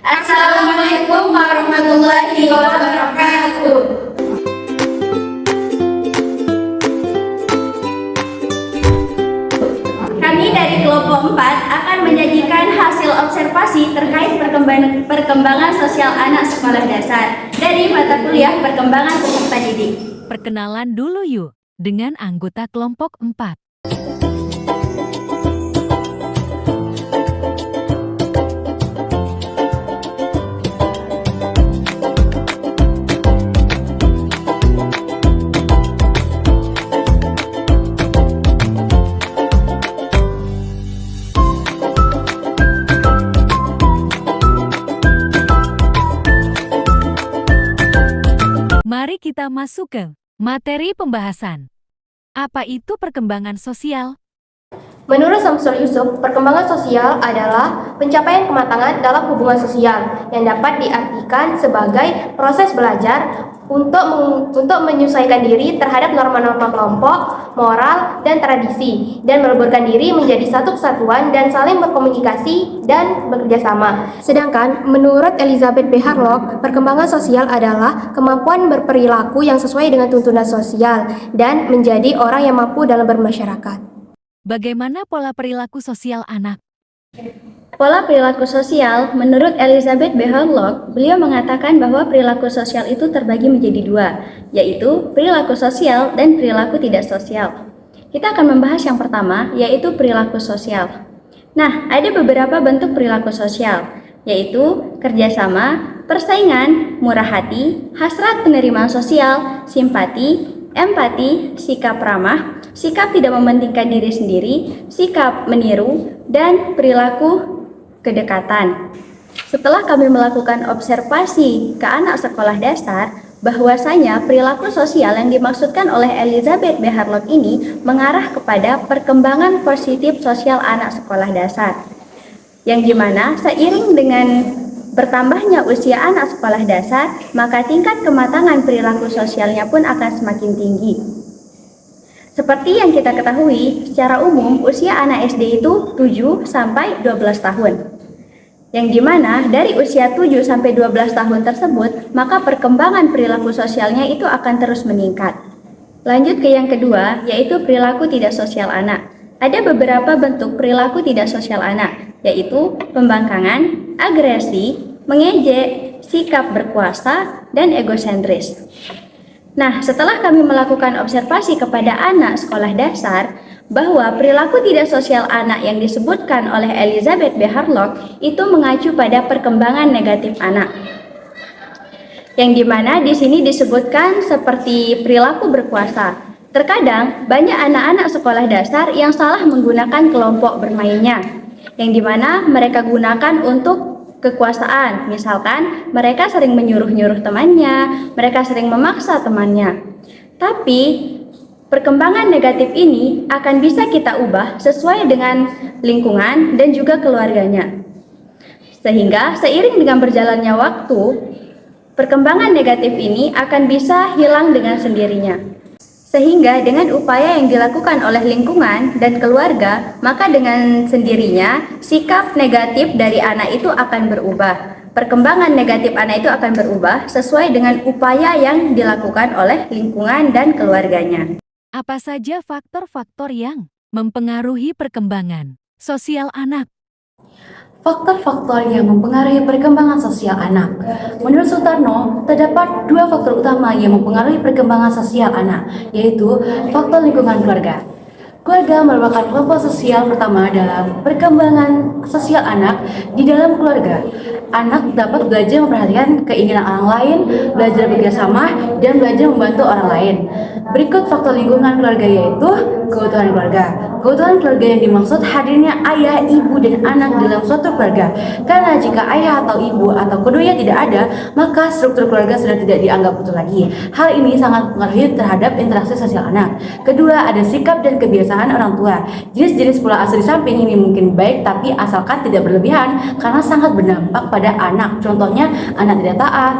Assalamualaikum warahmatullahi wabarakatuh. Kami dari kelompok 4 akan menyajikan hasil observasi terkait perkembangan sosial anak sekolah dasar dari mata kuliah perkembangan peserta didik. Perkenalan dulu yuk dengan anggota kelompok 4. Mari kita masuk ke materi pembahasan. Apa itu perkembangan sosial? Menurut Samsul Yusuf, perkembangan sosial adalah pencapaian kematangan dalam hubungan sosial yang dapat diartikan sebagai proses belajar untuk menyesuaikan diri terhadap norma-norma kelompok, moral, dan tradisi, dan meleburkan diri menjadi satu kesatuan dan saling berkomunikasi dan bekerjasama. Sedangkan menurut Elizabeth B. Harlock, perkembangan sosial adalah kemampuan berperilaku yang sesuai dengan tuntunan sosial dan menjadi orang yang mampu dalam bermasyarakat. Bagaimana pola perilaku sosial anak? Pola perilaku sosial, menurut Elizabeth B. Harlock, beliau mengatakan bahwa perilaku sosial itu terbagi menjadi dua, yaitu perilaku sosial dan perilaku tidak sosial. Kita akan membahas yang pertama, yaitu perilaku sosial. Nah, ada beberapa bentuk perilaku sosial, yaitu kerjasama, persaingan, murah hati, hasrat penerimaan sosial, simpati, empati, sikap ramah, sikap tidak mementingkan diri sendiri, sikap meniru, dan perilaku kedekatan. Setelah kami melakukan observasi ke anak sekolah dasar, bahwasanya perilaku sosial yang dimaksudkan oleh Elizabeth B. Harlock ini mengarah kepada perkembangan positif sosial anak sekolah dasar. Yang dimana seiring dengan bertambahnya usia anak sekolah dasar, maka tingkat kematangan perilaku sosialnya pun akan semakin tinggi. Seperti yang kita ketahui, secara umum usia anak SD itu 7 sampai 12 tahun. Yang dimana dari usia 7 sampai 12 tahun tersebut, maka perkembangan perilaku sosialnya itu akan terus meningkat. Lanjut ke yang kedua, yaitu perilaku tidak sosial anak. Ada beberapa bentuk perilaku tidak sosial anak, yaitu pembangkangan, agresi, mengejek, sikap berkuasa, dan egosentris. Nah, setelah kami melakukan observasi kepada anak sekolah dasar, bahwa perilaku tidak sosial anak yang disebutkan oleh Elizabeth B. Harlock itu mengacu pada perkembangan negatif anak. Yang dimana di sini disebutkan seperti perilaku berkuasa. Terkadang banyak anak-anak sekolah dasar yang salah menggunakan kelompok bermainnya, yang dimana mereka gunakan untuk kekuasaan. Misalkan mereka sering menyuruh-nyuruh temannya, mereka sering memaksa temannya. Tapi perkembangan negatif ini akan bisa kita ubah sesuai dengan lingkungan dan juga keluarganya. Sehingga seiring dengan berjalannya waktu, perkembangan negatif ini akan bisa hilang dengan sendirinya. Sehingga dengan upaya yang dilakukan oleh lingkungan dan keluarga, maka dengan sendirinya sikap negatif dari anak itu akan berubah. Perkembangan negatif anak itu akan berubah sesuai dengan upaya yang dilakukan oleh lingkungan dan keluarganya. Apa saja faktor-faktor yang mempengaruhi perkembangan sosial anak? Faktor-faktor yang mempengaruhi perkembangan sosial anak. Menurut Sutarno, terdapat dua faktor utama yang mempengaruhi perkembangan sosial anak, yaitu faktor lingkungan keluarga. Keluarga merupakan kelompok sosial pertama dalam perkembangan sosial anak. Di dalam keluarga, anak dapat belajar memperhatikan keinginan orang lain, belajar bekerjasama, dan belajar membantu orang lain. Berikut faktor lingkungan keluarga, yaitu keutuhan keluarga. Keutuhan keluarga yang dimaksud hadirnya ayah, ibu, dan anak dalam suatu keluarga. Karena jika ayah atau ibu atau keduanya tidak ada, maka struktur keluarga sudah tidak dianggap utuh lagi. Hal ini sangat mempengaruhi terhadap interaksi sosial anak. Kedua, ada sikap dan kebiasaan orang tua. Jenis-jenis pola asuh di samping ini mungkin baik, tapi asalkan tidak berlebihan karena sangat berdampak pada anak. Contohnya, anak tidak taat,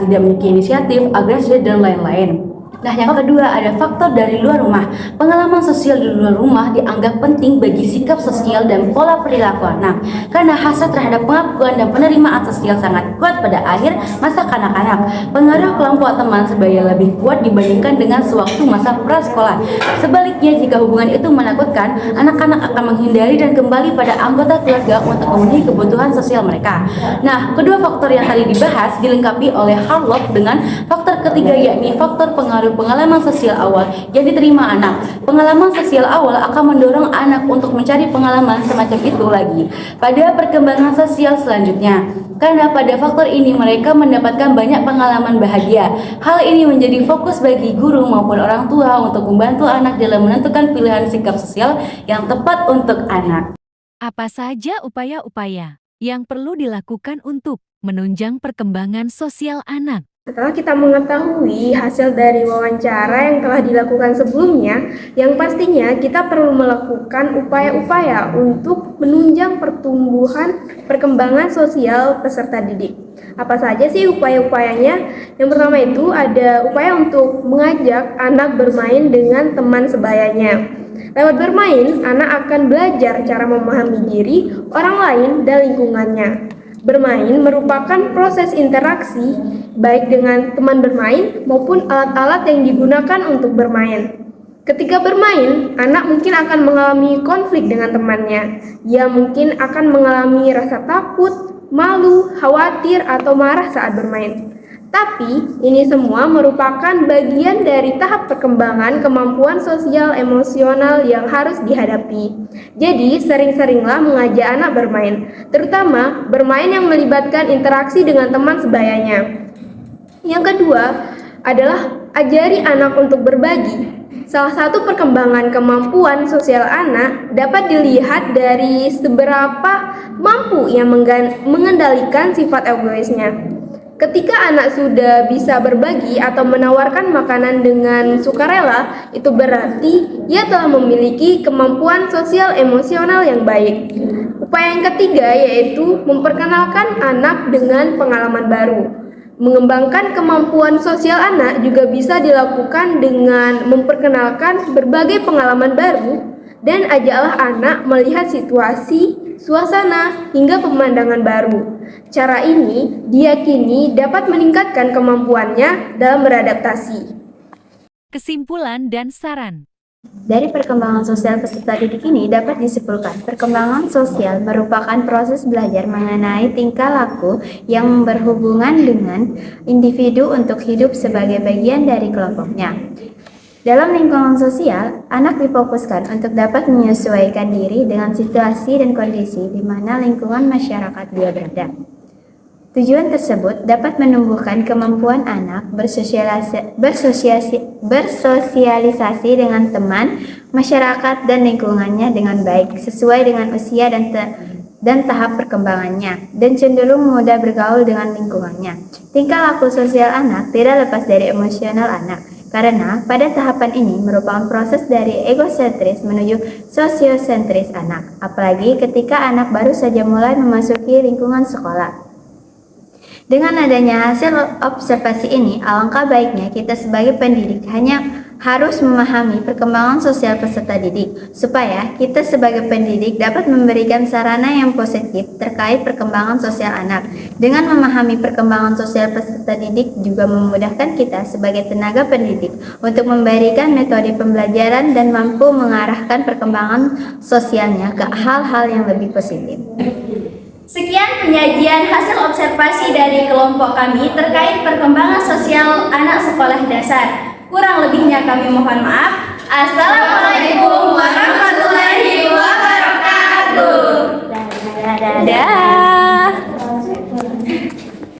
tidak memiliki inisiatif, agresif, dan lain-lain. Nah, yang kedua ada faktor dari luar rumah. Pengalaman sosial di luar rumah dianggap penting bagi sikap sosial dan pola perilaku anak, karena hasrat terhadap pengakuan dan penerimaan sosial sangat kuat pada akhir masa kanak-kanak. Pengaruh kelompok teman sebaya lebih kuat dibandingkan dengan sewaktu masa prasekolah. Sebaliknya, jika hubungan itu menakutkan, anak-anak akan menghindari dan kembali pada anggota keluarga untuk memenuhi kebutuhan sosial mereka. Nah, kedua faktor yang tadi dibahas dilengkapi oleh Harlock dengan faktor ketiga, yakni faktor pengaruh pengalaman sosial awal yang diterima anak. Pengalaman sosial awal akan mendorong anak untuk mencari pengalaman semacam itu lagi pada perkembangan sosial selanjutnya. Karena pada faktor ini mereka mendapatkan banyak pengalaman bahagia. Hal ini menjadi fokus bagi guru maupun orang tua untuk membantu anak dalam menentukan pilihan sikap sosial yang tepat untuk anak. Apa saja upaya-upaya yang perlu dilakukan untuk menunjang perkembangan sosial anak? Setelah kita mengetahui hasil dari wawancara yang telah dilakukan sebelumnya, yang pastinya kita perlu melakukan upaya-upaya untuk menunjang perkembangan sosial peserta didik. Apa saja sih upaya-upayanya? Yang pertama itu ada upaya untuk mengajak anak bermain dengan teman sebayanya. Lewat bermain, anak akan belajar cara memahami diri, orang lain, dan lingkungannya. Bermain merupakan proses interaksi baik dengan teman bermain maupun alat-alat yang digunakan untuk bermain. Ketika bermain, anak mungkin akan mengalami konflik dengan temannya. Ia mungkin akan mengalami rasa takut, malu, khawatir, atau marah saat bermain. Tapi, ini semua merupakan bagian dari tahap perkembangan kemampuan sosial emosional yang harus dihadapi. Jadi, sering-seringlah mengajak anak bermain, terutama bermain yang melibatkan interaksi dengan teman sebayanya. Yang kedua adalah ajari anak untuk berbagi. Salah satu perkembangan kemampuan sosial anak dapat dilihat dari seberapa mampu ia mengendalikan sifat egoisnya. Ketika anak sudah bisa berbagi atau menawarkan makanan dengan sukarela, itu berarti ia telah memiliki kemampuan sosial emosional yang baik. Upaya yang ketiga yaitu memperkenalkan anak dengan pengalaman baru. Mengembangkan kemampuan sosial anak juga bisa dilakukan dengan memperkenalkan berbagai pengalaman baru dan ajaklah anak melihat situasi, suasana, hingga pemandangan baru. Cara ini diyakini dapat meningkatkan kemampuannya dalam beradaptasi. Kesimpulan dan saran. Dari perkembangan sosial peserta didik ini dapat disimpulkan, perkembangan sosial merupakan proses belajar mengenai tingkah laku yang berhubungan dengan individu untuk hidup sebagai bagian dari kelompoknya. Dalam lingkungan sosial, anak difokuskan untuk dapat menyesuaikan diri dengan situasi dan kondisi di mana lingkungan masyarakat dia berada. Tujuan tersebut dapat menumbuhkan kemampuan anak bersosialisasi dengan teman, masyarakat, dan lingkungannya dengan baik, sesuai dengan usia dan tahap perkembangannya, dan cenderung mudah bergaul dengan lingkungannya. Tingkah laku sosial anak tidak lepas dari emosional anak, karena pada tahapan ini merupakan proses dari egosentris menuju sosiosentris anak, apalagi ketika anak baru saja mulai memasuki lingkungan sekolah. Dengan adanya hasil observasi ini, alangkah baiknya kita sebagai pendidik hanya harus memahami perkembangan sosial peserta didik, supaya kita sebagai pendidik dapat memberikan sarana yang positif terkait perkembangan sosial anak. Dengan memahami perkembangan sosial peserta didik juga memudahkan kita sebagai tenaga pendidik untuk memberikan metode pembelajaran dan mampu mengarahkan perkembangan sosialnya ke hal-hal yang lebih positif. Sekian penyajian hasil observasi dari kelompok kami terkait perkembangan sosial anak sekolah dasar. Kurang lebihnya kami mohon maaf. Assalamualaikum warahmatullahi wabarakatuh. Dadah.